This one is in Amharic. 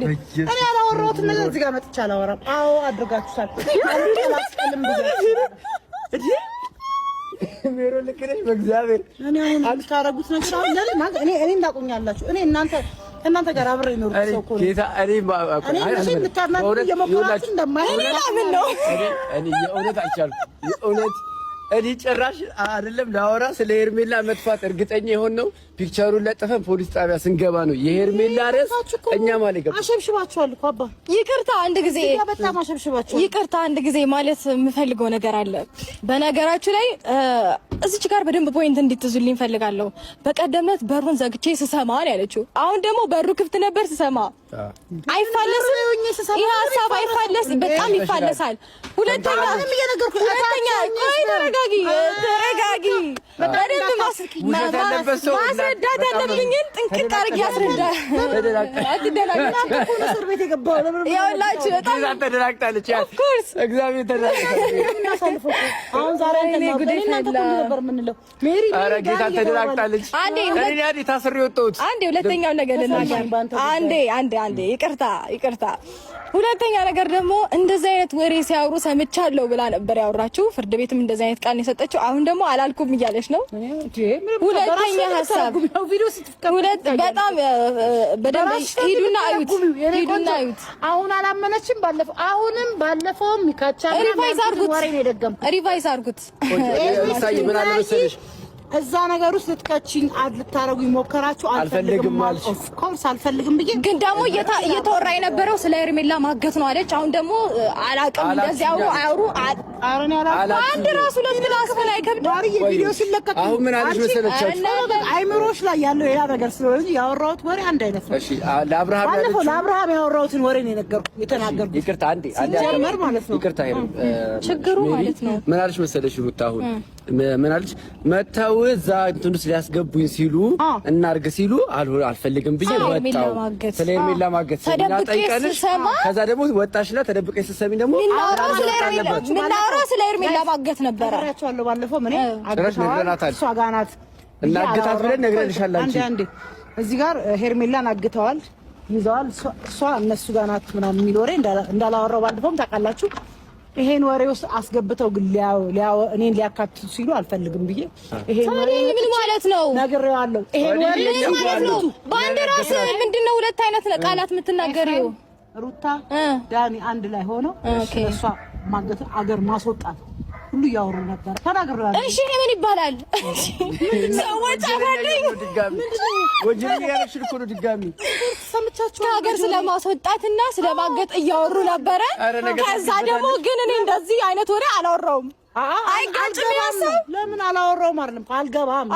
እኔ አላወራሁትም ነገር እዚህ ጋር መጥቻ አላወራም። አዎ አድርጋችኋል። አላስቀልም እንዴ ሜሮ ልክነሽ በእግዚአብሔር እኔ አሁን ታረጉት ነገር አለ ማለት እኔ እንዳቆኛላችሁ እኔ እናንተ ጋር አብሬ ነው ሰው ጌታ እኔ የመቆራችሁ እንደማይሆን ነው እኔ የእውነት አልቻልኩም የእውነት እኔ ጭራሽ አይደለም ላወራ ስለ ሄርሜላ መጥፋት እርግጠኛ የሆነው ፒክቸሩን ለጥፈን ፖሊስ ጣቢያ ስንገባ ነው የሄርሜላ ራስ እኛ ማለት ነው። አሸብሽባችኋል እኮ አባ ይቅርታ አንድ ጊዜ በጣም አሸብሽባችኋል። ይቅርታ አንድ ጊዜ ማለት የምፈልገው ነገር አለ። በነገራችሁ ላይ እዚች ጋር በደንብ ፖይንት እንድትይዙልኝ ፈልጋለሁ። በቀደምነት በሩን ዘግቼ ስሰማ ነው ያለችው። አሁን ደግሞ በሩ ክፍት ነበር ስሰማ አይፋለስም። ይሄ ሀሳብ አይፋለስ በጣም ይፋለሳል። ሁለተኛ ቆይ ተረጋጊ በደንብ ማስረዳት ያለብኝን ጥንቅቅ አድርጌ አስረዳ። ይኸውላችሁ በጣም ተደናግጣለች። እግዚአብሔር ተደናግጣለች። አሁን ዛሬ ነበር የምንለው ሜሪ ጌታ ተደናግጣለች። አንዴ ታስሬ ወጣሁት። አንዴ ሁለተኛው ነገር ልናገር። አንዴ ይቅርታ። ሁለተኛ ነገር ደግሞ እንደዚህ አይነት ወሬ ሲያወሩ ሰምቻለሁ ብላ ነበር ያወራችሁ። ፍርድ ቤትም እንደዚህ አይነት ቃል የሰጠችው። አሁን ደግሞ አላልኩም እያለች ነው። ሁለተኛ ሀሳብ በጣም በደንብ ሂዱና አዩት። አሁን አላመነችም። ባለፈውም ይካቻና ሪቫይዝ አድርጉት። ምን አለ መሰለሽ እዛ ነገር ውስጥ ልትከቺኝ ልታረጉ ይሞከራችሁ። አልፈልግም ማለት ኦፍ ኮርስ አልፈልግም ብዬ ግን ደግሞ እየተወራ የነበረው ስለ ሄርሜላ ማገት ነው አለች። አሁን ደግሞ አላቅም እንደዚህ አውሩ አረን ያላ አንድ ራሱ ለምላስ ላይ ከብዳ ቪዲዮ ሲለቀቅ አሁን ምን አለች መሰለች አይምሮሽ ላይ ያለው ሌላ ነገር ስለሆነ ያወራሁት ወሬ አንድ አይነት ነው። እሺ ለአብርሃም ያወራሁትን ወሬ ነው የተናገርኩት። ይቅርታ አንዴ ጀመር ማለት ነው። ይቅርታ ችግሩ ማለት ነው። ምን አለች መሰለሽ ሩታ አሁን ምን አለች መተው እዛ እንትን ውስጥ ሊያስገቡኝ ሲሉ እናርግ ሲሉ አልፈልግም ብዬ ወጣሁ። ስለ ሄርሜላ ማገት ስለናጠይቀንሽ ከዛ ደግሞ ወጣሽና ተደብቀሽ ስትሰሚ ደግሞ ምናወራው ስለ ሄርሜላ ማገት ነበር። አራቻለሁ ባለፈው ምን ነግረናታል። እሷ ጋር ናት እናገታት ብለን ነግረንሻል። አንዴ እዚህ ጋር ሄርሜላን አግተዋል ይዘዋል። እሷ እነሱ ጋር ናት ምናምን የሚል ወሬ እንዳላወራው ባለፈውም ታውቃላችሁ። ይሄን ወሬ ውስጥ አስገብተው ግን እኔን ሊያካትቱ ሲሉ አልፈልግም ብዬ ይሄን ወሬ ምን ማለት ነው ነግሬዋለሁ። ይሄን ወሬ ማለት ነው ባንደራስ ምንድነው ሁለት አይነት ቃላት የምትናገሪው? ሩታ ዳኒ አንድ ላይ ሆነው እሷ ማገት አገር ማስወጣት ሁሉ ያወሩ ነበር። ተናግሬዋለሁ። እሺ ይሄ ምን ይባላል? ሰዎች አባለኝ ወንጀል ያለሽን እኮ ነው ድጋሚ ሰምቻችሁ ሀገር ስለማስወጣትና ስለማገጥ እያወሩ ነበረ። ከዛ ደግሞ ግን እኔ እንደዚህ አይነት ወሬ አላወራውም። አይጋጭም ያሰው ለምን አላወራውም አይደለም አልገባም